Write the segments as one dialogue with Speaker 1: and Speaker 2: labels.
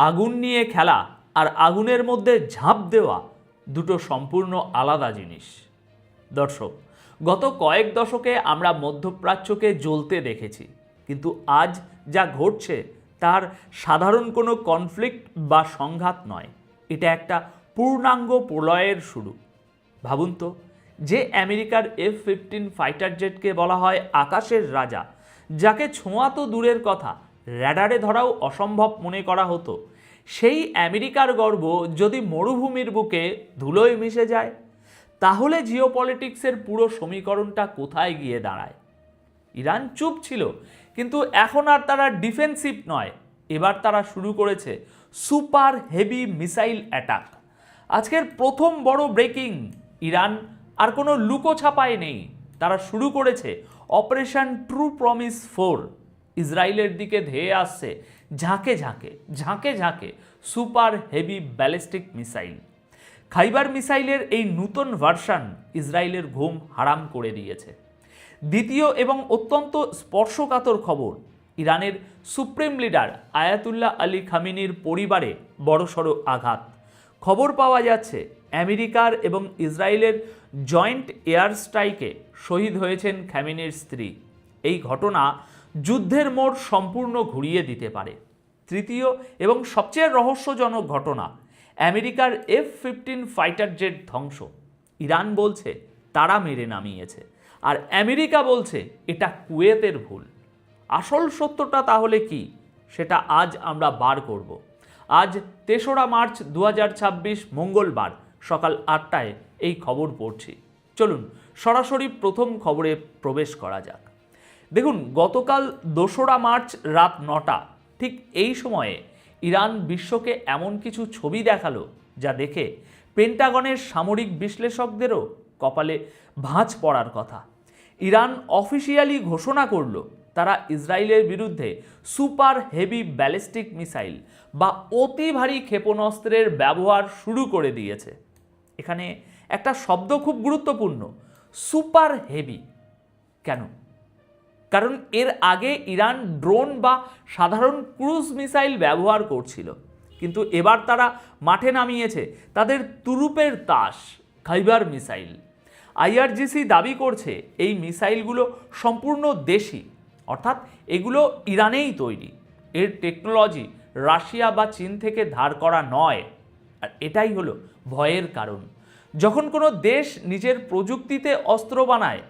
Speaker 1: আগুন নিয়ে খেলা আর আগুনের মধ্যে ঝাঁপ দেওয়া দুটো সম্পূর্ণ আলাদা জিনিস। দর্শক, গত কয়েক দশকে আমরা মধ্যপ্রাচ্যকে জ্বলতে দেখেছি, কিন্তু আজ যা ঘটছে তার সাধারণ কোনো কনফ্লিক্ট বা সংঘাত নয়, এটা একটা পূর্ণাঙ্গ প্রলয়ের শুরু। ভাবুন তো, যে আমেরিকার F-15 ফাইটার জেটকে বলা হয় আকাশের রাজা, যাকে ছোঁয়া তো দূরের কথা, র্যাডারে ধরাও অসম্ভব মনে করা হতো, সেই আমেরিকার গর্ব যদি মরুভূমির বুকে ধুলোয় মিশে যায়, তাহলে জিওপলিটিক্সের পুরো সমীকরণটা কোথায় গিয়ে দাঁড়ায়? ইরান চুপ ছিল, কিন্তু এখন আর তারা ডিফেন্সিভ নয়, এবার তারা শুরু করেছে সুপার হেভি মিসাইল অ্যাটাক। আজকের প্রথম বড় ব্রেকিং, ইরান আর কোনো লুকোছাপায় নেই, তারা শুরু করেছে অপারেশন ট্রু প্রমিস 4। ইসরায়েলের দিকে ধেয়ে আসছে ঝাঁকে ঝাঁকে ঝাঁকে ঝাঁকে সুপার হেভি ব্যালিস্টিক মিসাইল। খাইবার মিসাইলের এই নতুন ভার্সন ইসরায়েলের ঘুম হারাম করে দিয়েছে। দ্বিতীয় এবং অত্যন্ত স্পর্শকাতর খবর, ইরানের সুপ্রিম লিডার আয়াতুল্লাহ আলী খামেনির পরিবারে বড়সড় আঘাত। খবর পাওয়া যাচ্ছে আমেরিকার এবং ইসরায়েলের জয়েন্ট এয়ার স্ট্রাইকে শহীদ হয়েছেন খামেনির স্ত্রী। এই ঘটনা যুদ্ধের মোড় সম্পূর্ণ ঘুরিয়ে দিতে পারে। তৃতীয় এবং সবচেয়ে রহস্যজনক ঘটনা, আমেরিকার F-15 ফাইটার জেট ধ্বংস। ইরান বলছে তারা মেরে নামিয়েছে, আর আমেরিকা বলছে এটা কুয়েতের ভুল। আসল সত্যটা তাহলে কি, সেটা আজ আমরা বার করব। আজ ৩রা মার্চ ২০২৬ মঙ্গলবার সকাল ৮টায় এই খবর পড়ছি। চলুন সরাসরি প্রথম খবরে প্রবেশ করা যাক। দেখুন, গতকাল ২রা মার্চ রাত ৯টা ঠিক এই সময়ে ইরান বিশ্বকে এমন কিছু ছবি দেখালো যা দেখে পেন্টাগনের সামরিক বিশ্লেষকদেরও কপালে ভাঁজ পড়ার কথা। ইরান অফিসিয়ালি ঘোষণা করল তারা ইসরায়েলের বিরুদ্ধে সুপার হেভি ব্যালিস্টিক মিসাইল বা অতি ভারী ক্ষেপণাস্ত্রের ব্যবহার শুরু করে দিয়েছে। এখানে একটা শব্দ খুব গুরুত্বপূর্ণ, সুপার হেভি। কেন? কারণ এর আগে ইরান ড্রোন বা সাধারণ ক্রুজ মিসাইল ব্যবহার করছিল, কিন্তু এবার তারা মাঠে নামিয়েছে তাদের তুরুপের তাস খাইবার মিসাইল। IRGC দাবি করছে এই মিসাইলগুলো সম্পূর্ণ দেশি, অর্থাৎ এগুলো ইরানেই তৈরি। এর টেকনোলজি রাশিয়া বা চীন থেকে ধার করা নয়। আর এটাই হলো ভয়ের কারণ। যখন কোনো দেশ নিজের প্রযুক্তিতে অস্ত্র বানায়,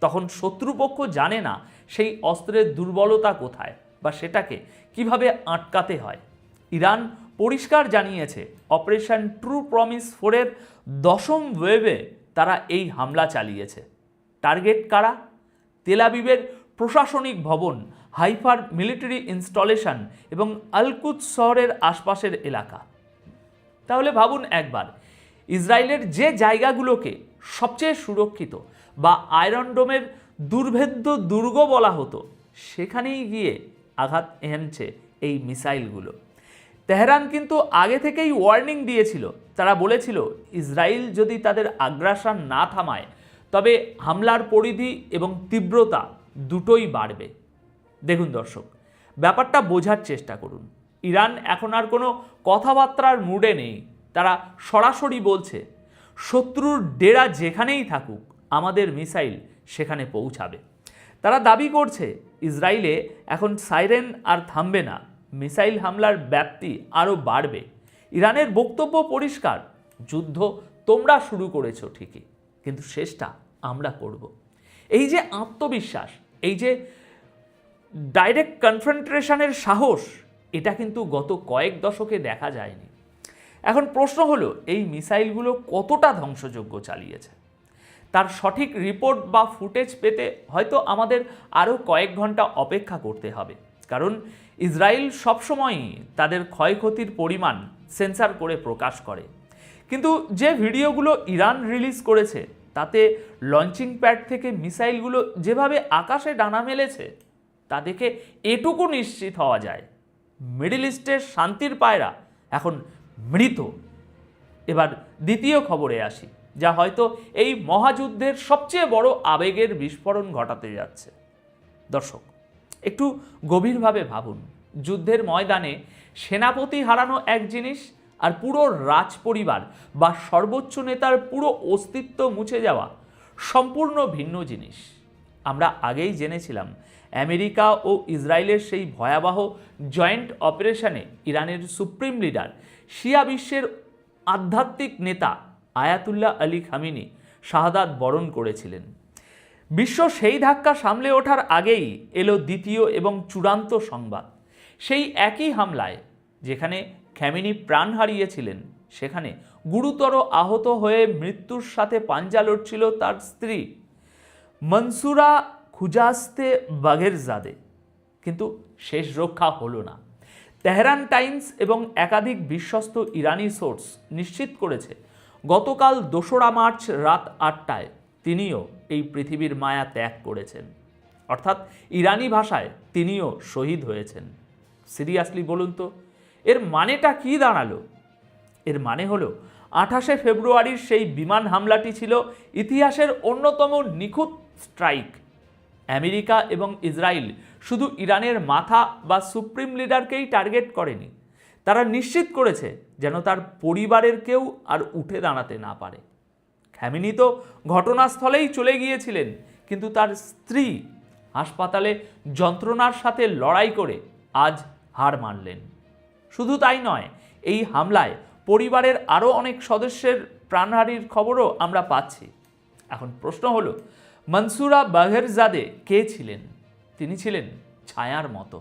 Speaker 1: তখন শত্রুপক্ষ জানে না সেই অস্ত্রের দুর্বলতা কোথায় বা সেটাকে কিভাবে আটকাতে হয়। ইরান পরিষ্কার জানিয়েছে অপারেশন ট্রু প্রমিস 4-এর 10ম ওয়েভে তারা এই হামলা চালিয়েছে। টার্গেট কারা? তেল আবিবের প্রশাসনিক ভবন, হাইফার মিলিটারি ইনস্টলেশন এবং আল-কুদস শহরের আশপাশের এলাকা। তাহলে ভাবুন একবার, ইসরায়েলের যে জায়গাগুলোকে সবচেয়ে সুরক্ষিত বা আয়রন ডোমের দুর্ভেদ্য দুর্গ বলা হতো, সেখানেই গিয়ে আঘাত এনেছে এই মিসাইলগুলো। তেহরান কিন্তু আগে থেকেই ওয়ার্নিং দিয়েছিল। তারা বলেছিল ইসরায়েল যদি তাদের আগ্রাসন না থামায়, তবে হামলার পরিধি এবং তীব্রতা দুটোই বাড়বে। দেখুন দর্শক, ব্যাপারটা বোঝার চেষ্টা করুন। ইরান এখন আর কোনো কথাবার্তার মুডে নেই। তারা সরাসরি বলছে শত্রুর ডেরা যেখানেই থাকুক, আমাদের মিসাইল সেখানে পৌঁছাবে। তারা দাবি করছে ইসরায়েলে এখন সাইরেন আর থামবে না, মিসাইল হামলার ব্যাপ্তি আরও বাড়বে। ইরানের বক্তব্য পরিষ্কার, যুদ্ধ তোমরা শুরু করেছো ঠিকই, কিন্তু শেষটা আমরা করব। এই যে আত্মবিশ্বাস, এই যে ডাইরেক্ট কনফ্রন্টেশনের সাহস, এটা কিন্তু গত কয়েক দশকে দেখা যায়নি। এখন প্রশ্ন হলো, এই মিসাইলগুলো কতটা ধ্বংসযজ্ঞ চালিয়েছে? তার সঠিক রিপোর্ট বা ফুটেজ পেতে হয়তো আমাদের আরও কয়েক ঘন্টা অপেক্ষা করতে হবে, কারণ ইসরায়েল সবসময়ই তাদের ক্ষয়ক্ষতির পরিমাণ সেন্সর করে প্রকাশ করে। কিন্তু যে ভিডিওগুলো ইরান রিলিজ করেছে, তাতে লঞ্চিং প্যাড থেকে মিসাইলগুলো যেভাবে আকাশে ডানা মেলেছে, তা দেখে এটুকু নিশ্চিত হওয়া যায় মিডল ইস্টের শান্তির পায়রা এখন মৃত। এবার দ্বিতীয় খবরে আসি, যা হয়তো এই মহাযুদ্ধের সবচেয়ে বড় আবেগের বিস্ফোরণ ঘটাতে যাচ্ছে। দর্শক, একটু গভীরভাবে ভাবুন, যুদ্ধের ময়দানে সেনাপতি হারানো এক জিনিস, আর পুরো রাজ পরিবার বা সর্বোচ্চ নেতার পুরো অস্তিত্ব মুছে যাওয়া সম্পূর্ণ ভিন্ন জিনিস। আমরা আগেই জেনেছিলাম আমেরিকা ও ইসরায়েলের সেই ভয়াবহ জয়েন্ট অপারেশনে ইরানের সুপ্রিম লিডার, শিয়া বিশ্বের আধ্যাত্মিক নেতা আয়াতুল্লাহ আলী খামেনি শাহাদাত বরণ করেছিলেন। বিশ্ব সেই ধাক্কা সামলে ওঠার আগেই এলো দ্বিতীয় এবং চূড়ান্ত সংবাদ। সেই একই হামলায় যেখানে খামেনি প্রাণ হারিয়েছিলেন, সেখানে গুরুতর আহত হয়ে মৃত্যুর সাথে পাঞ্জা লড়ছিল তার স্ত্রী মনসুরা খুজাস্তে বাঘেরজাদে। কিন্তু শেষ রক্ষা হলো না। তেহরান টাইমস এবং একাধিক বিশ্বস্ত ইরানি সোর্স নিশ্চিত করেছে গতকাল 2রা মার্চ রাত 8টায় তিনিও এই পৃথিবীর মায়া ত্যাগ করেছেন। অর্থাৎ ইরানি ভাষায় তিনিও শহীদ হয়েছেন। সিরিয়াসলি বলুন তো, এর মানেটা কি দাঁড়ালো? এর মানে হলো 28শে ফেব্রুয়ারির সেই বিমান হামলাটি ছিল ইতিহাসের অন্যতম নিখুঁত স্ট্রাইক। আমেরিকা এবং ইসরায়েল শুধু ইরানের মাথা বা সুপ্রিম লিডারকেই টার্গেট করেনি, তারা নিশ্চিত করেছে যেন তার পরিবারের কেউ আর উঠে দাঁড়াতে না পারে। খামেনি তো ঘটনাস্থলেই চলে গিয়েছিলেন, কিন্তু তার স্ত্রী হাসপাতালে যন্ত্রণার সাথে লড়াই করে আজ হার মানলেন। শুধু তাই নয়, এই হামলায় পরিবারের আরও অনেক সদস্যের প্রাণহানির খবরও আমরা পাচ্ছি। এখন প্রশ্ন হলো, মনসুরা বাঘেরজাদে কে ছিলেন? তিনি ছিলেন ছায়ার মতো।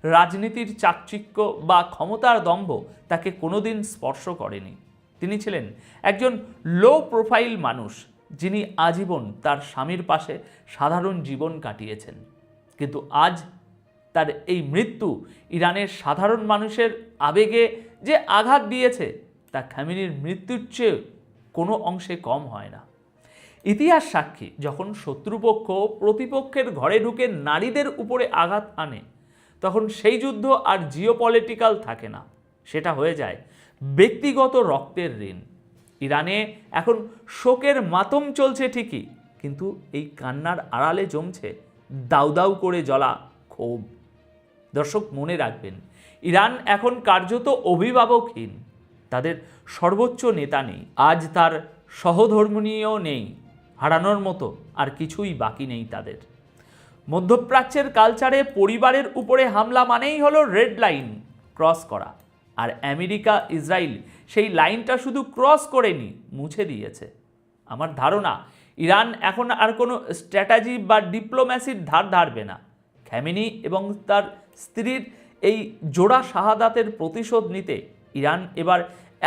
Speaker 1: রাজনীতির চাকচিক্য বা ক্ষমতার দম্ভ তাকে কোনোদিন স্পর্শ করেনি। তিনি ছিলেন একজন লো প্রোফাইল মানুষ, যিনি আজীবন তার স্বামীর পাশে সাধারণ জীবন কাটিয়েছেন। কিন্তু আজ তার এই মৃত্যু ইরানের সাধারণ মানুষের আবেগে যে আঘাত দিয়েছে, তা খামেনির মৃত্যুর চেয়ে কোনো অংশে কম হয় না। ইতিহাস সাক্ষী, যখন শত্রুপক্ষ প্রতিপক্ষের ঘরে ঢুকে নারীদের উপরে আঘাত আনে, তখন সেই যুদ্ধ আর জিওপলিটিক্যাল থাকে না, সেটা হয়ে যায় ব্যক্তিগত রক্তের ঋণ। ইরানে এখন শোকের মাতম চলছে ঠিকই, কিন্তু এই কান্নার আড়ালে জমছে দাউ দাউ করে জ্বলা ক্ষোভ। দর্শক, মনে রাখবেন, ইরান এখন কার্যত অভিভাবকহীন। তাদের সর্বোচ্চ নেতা নেই, আজ তার সহধর্মিণীও নেই, হারানোর মতো আর কিছুই বাকি নেই তাদের। মধ্যপ্রাচ্যের কালচারে পরিবারের উপরে হামলা মানেই হলো রেড লাইন ক্রস করা, আর আমেরিকা ইসরায়েল সেই লাইনটা শুধু ক্রস করেনি, মুছে দিয়েছে। আমার ধারণা, ইরান এখন আর কোনো স্ট্র্যাটেজি বা ডিপ্লোম্যাসির ধার ধারবে না। খামেনি এবং তার স্ত্রীর এই জোড়া শাহাদাতের প্রতিশোধ নিতে ইরান এবার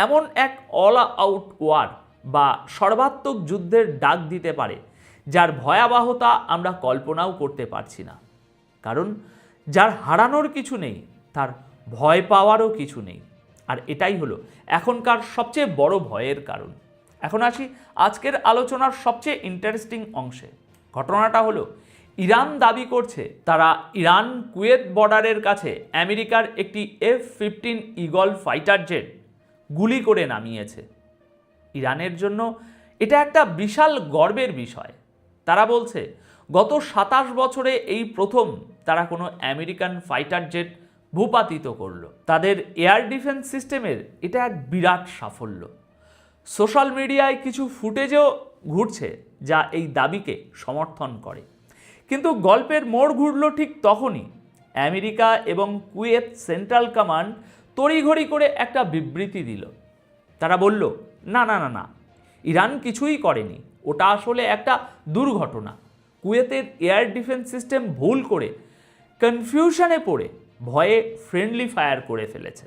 Speaker 1: এমন এক অল আউট ওয়ার বা সর্বাত্মক যুদ্ধের ডাক দিতে পারে, যার ভয়াবহতা আমরা কল্পনাও করতে পারছি না। কারণ যার হারানোর কিছু নেই, তার ভয় পাওয়ারও কিছু নেই। আর এটাই হলো এখনকার সবচেয়ে বড় ভয়ের কারণ। এখন আসি আজকের আলোচনার সবচেয়ে ইন্টারেস্টিং অংশে। ঘটনাটা হলো, ইরান দাবি করছে তারা ইরান কুয়েত বর্ডারের কাছে আমেরিকার একটি F-15 ঈগল ফাইটার জেট গুলি করে নামিয়েছে। ইরানের জন্য এটা একটা বিশাল গর্বের বিষয়। তারা বলছে গত 27 বছরে এই প্রথম তারা কোনো আমেরিকান ফাইটার জেট ভূপাতিত করলো। তাদের এয়ার ডিফেন্স সিস্টেমের এটা এক বিরাট সাফল্য। সোশ্যাল মিডিয়ায় কিছু ফুটেজও ঘুরছে যা এই দাবিকে সমর্থন করে। কিন্তু গল্পের মোড় ঘুরল ঠিক তখনই আমেরিকা এবং কুয়েত সেন্ট্রাল কমান্ড তড়িঘড়ি করে একটা বিবৃতি দিল। তারা বলল, না না না না, ইরান কিছুই করেনি, ওটা আসলে একটা দুর্ঘটনা। কুয়েতের এয়ার ডিফেন্স সিস্টেম ভুল করে, কনফিউশনে পড়ে, ভয়ে ফ্রেন্ডলি ফায়ার করে ফেলেছে।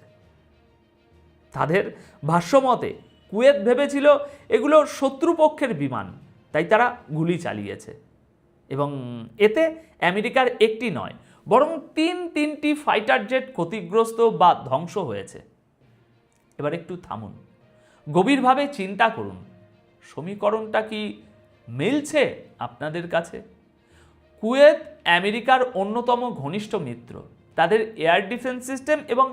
Speaker 1: তাদের ভাষ্যমতে কুয়েত ভেবেছিল এগুলো শত্রুপক্ষের বিমান, তাই তারা গুলি চালিয়েছে। এবং এতে আমেরিকার একটি নয়, বরং তিনটি ফাইটার জেট ক্ষতিগ্রস্ত বা ধ্বংস হয়েছে। এবার একটু থামুন, গভীরভাবে চিন্তা করুন, সমীকরণটা কি মিলছে আপনাদের কাছে? কুয়েত আমেরিকার অন্যতম ঘনিষ্ঠ মিত্র। তাদের এয়ার ডিফেন্স সিস্টেম এবং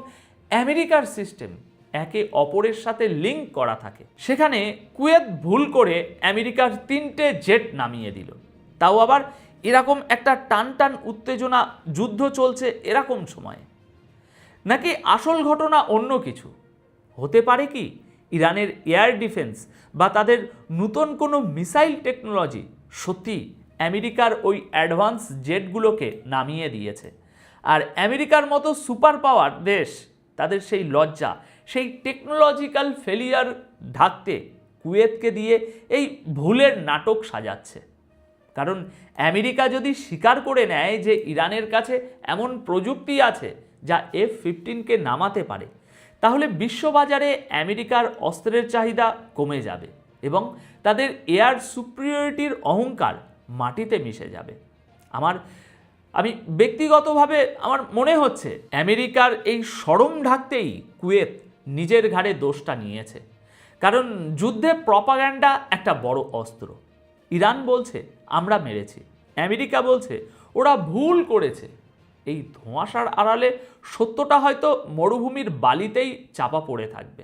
Speaker 1: আমেরিকার সিস্টেম একে অপরের সাথে লিঙ্ক করা থাকে। সেখানে কুয়েত ভুল করে আমেরিকার 3টে জেট নামিয়ে দিল, তাও আবার এরকম একটা টান টান উত্তেজনা যুদ্ধ চলছে এরকম সময়ে। নাকি আসল ঘটনা অন্য কিছু? হতে পারে কি ইরানের এয়ার ডিফেন্স বা তাদের নতুন কোনো মিসাইল টেকনোলজি সত্যি আমেরিকার ওই অ্যাডভান্স জেটগুলোকে নামিয়ে দিয়েছে, আর আমেরিকার মতো সুপার পাওয়ার দেশ তাদের সেই লজ্জা, সেই টেকনোলজিক্যাল ফেলিয়ার ঢাকতে কুয়েতকে দিয়ে এই ভুলের নাটক সাজাচ্ছে। কারণ আমেরিকা যদি স্বীকার করে নেয় যে ইরানের কাছে এমন প্রযুক্তি আছে যা F-15কে নামাতে পারে, তাহলে বিশ্ববাজারে আমেরিকার অস্ত্রের চাহিদা কমে যাবে এবং তাদের এয়ার সুপ্রিয়রিটির অহংকার মাটিতে মিশে যাবে। আমি ব্যক্তিগতভাবে আমার মনে হচ্ছে আমেরিকার এই শরম ঢাকতেই কুয়েত নিজের ঘাড়ে দোষটা নিয়েছে। কারণ যুদ্ধে প্রপাগ্যান্ডা একটা বড় অস্ত্র। ইরান বলছে আমরা মেরেছি, আমেরিকা বলছে ওরা ভুল করেছে। এই ধোঁয়াশার আড়ালে সত্যটা হয়তো মরুভূমির বালিতেই চাপা পড়ে থাকবে।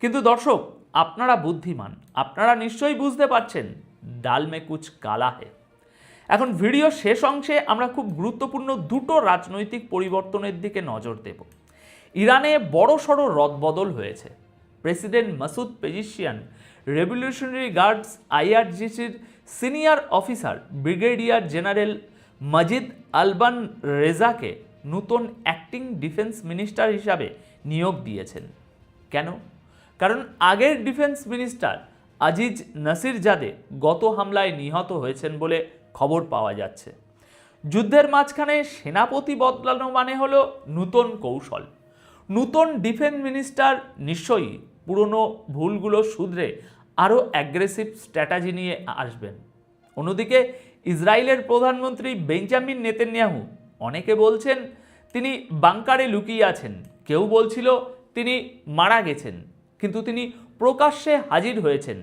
Speaker 1: কিন্তু দর্শক, আপনারা বুদ্ধিমান, আপনারা নিশ্চয়ই বুঝতে পারছেন ডাল মে কুছ কালা হে। এখন ভিডিও শেষ অংশে আমরা খুব গুরুত্বপূর্ণ দুটো রাজনৈতিক পরিবর্তনের দিকে নজর দেব। ইরানে বড়সড় রদবদল হয়েছে। President Masoud Pezeshkian revolutionary guards IRGCর senior officer brigadier general Majid আলবান রেজাকে নতুন অ্যাক্টিং ডিফেন্স মিনিস্টার হিসাবে নিয়োগ দিয়েছেন। কেন? কারণ আগের ডিফেন্স মিনিস্টার আজিজ নাসিরজাদে গত হামলায় নিহত হয়েছেন বলে খবর পাওয়া যাচ্ছে। যুদ্ধের মাঝখানে সেনাপতি বদলানো মানে হলো নতুন কৌশল। নতুন ডিফেন্স মিনিস্টার নিশ্চয়ই পুরনো ভুলগুলো শুধরে আরও অ্যাগ্রেসিভ স্ট্র্যাটেজি নিয়ে আসবেন। অন্যদিকে ইসরায়েলের প্রধানমন্ত্রী বেঞ্জামিন নেতানিয়াহু, অনেকে বলছেন তিনি বাংকারে লুকিয়ে আছেন, কেউ বলছিল তিনি মারা গেছেন, কিন্তু তিনি প্রকাশ্যে হাজির হয়েছেন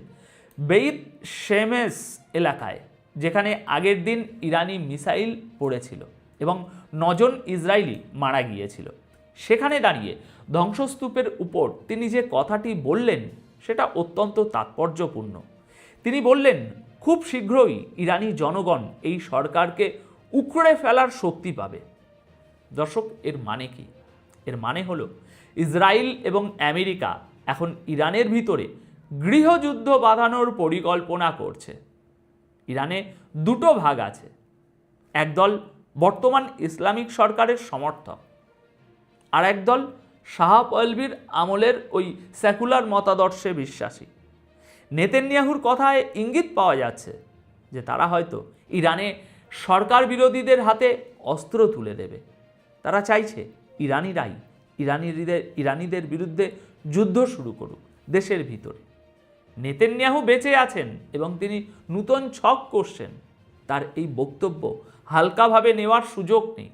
Speaker 1: বেইত শেমেস এলাকায়, যেখানে আগের দিন ইরানি মিসাইল পড়েছিল এবং 9 জন ইসরায়েলি মারা গিয়েছিল। সেখানে দাঁড়িয়ে ধ্বংসস্তূপের উপর তিনি যে কথাটি বললেন সেটা অত্যন্ত তাৎপর্যপূর্ণ। তিনি বললেন খুব শীঘ্রই ইরানি জনগণ এই সরকারকে উখড়ে ফেলার শক্তি পাবে। দর্শক, এর মানে কি? এর মানে হলো ইসরায়েল এবং আমেরিকা এখন ইরানের ভিতরে গৃহযুদ্ধ বাঁধানোর পরিকল্পনা করছে। ইরানে দুটো ভাগ আছে। একদল বর্তমান ইসলামিক সরকারের সমর্থক, আর একদল শাহ পাহলভির আমলের ওই সেকুলার মতাদর্শে বিশ্বাসী। নেতানিয়াহুর কথায় ইঙ্গিত পাওয়া যাচ্ছে যে তারা হয়তো ইরানে সরকার বিরোধীদের হাতে অস্ত্র তুলে দেবে। তারা চাইছে ইরানিদের বিরুদ্ধে যুদ্ধ শুরু করুক দেশের ভিতরে। নেতানিয়াহু বেঁচে আছেন এবং তিনি নতুন ছক করছেন, তার এই বক্তব্য হালকাভাবে নেওয়ার সুযোগ নেই।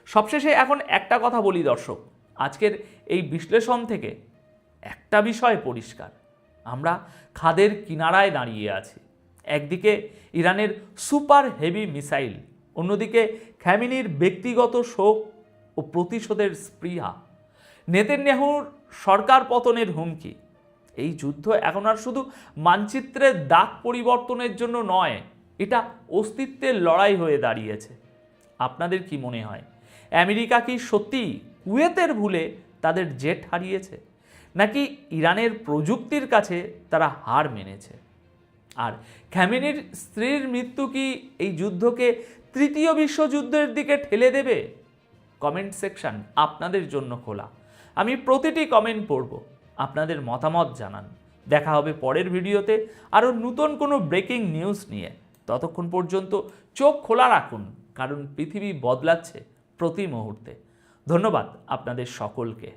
Speaker 1: সবশেষে এখন একটা কথা বলি দর্শক, আজকের এই বিশ্লেষণ থেকে একটা বিষয় পরিষ্কার, আমরা খাদের কিনারায় দাঁড়িয়ে আছি। একদিকে ইরানের সুপার হেভি মিসাইল, অন্যদিকে খামেনির ব্যক্তিগত শোক ও প্রতিশোধের স্পৃহা, নেতানিয়াহুর সরকার পতনের হুমকি। এই যুদ্ধ এখন আর শুধু মানচিত্রের দাগ পরিবর্তনের জন্য নয়, এটা অস্তিত্বের লড়াই হয়ে দাঁড়িয়েছে। আপনাদের কি মনে হয়, আমেরিকা কি সত্যি কুয়েতের ভুলে তাদের জেট হারিয়েছে, নাকি ইরানের প্রযুক্তির কাছে তারা হার মেনেছে? আর খামেনির স্ত্রীর মৃত্যু কি এই যুদ্ধকে তৃতীয় বিশ্বযুদ্ধের দিকে ঠেলে দেবে? কমেন্ট সেকশন আপনাদের জন্য খোলা, আমি প্রতিটি কমেন্ট পড়ব। আপনাদের মতামত জানান। দেখা হবে পরের ভিডিওতে আরও নতুন কোনো ব্রেকিং নিউজ নিয়ে। ততক্ষণ পর্যন্ত চোখ খোলা রাখুন, কারণ পৃথিবী বদলাচ্ছে প্রতি মুহূর্তে। ধন্যবাদ আপনাদের সকলকে।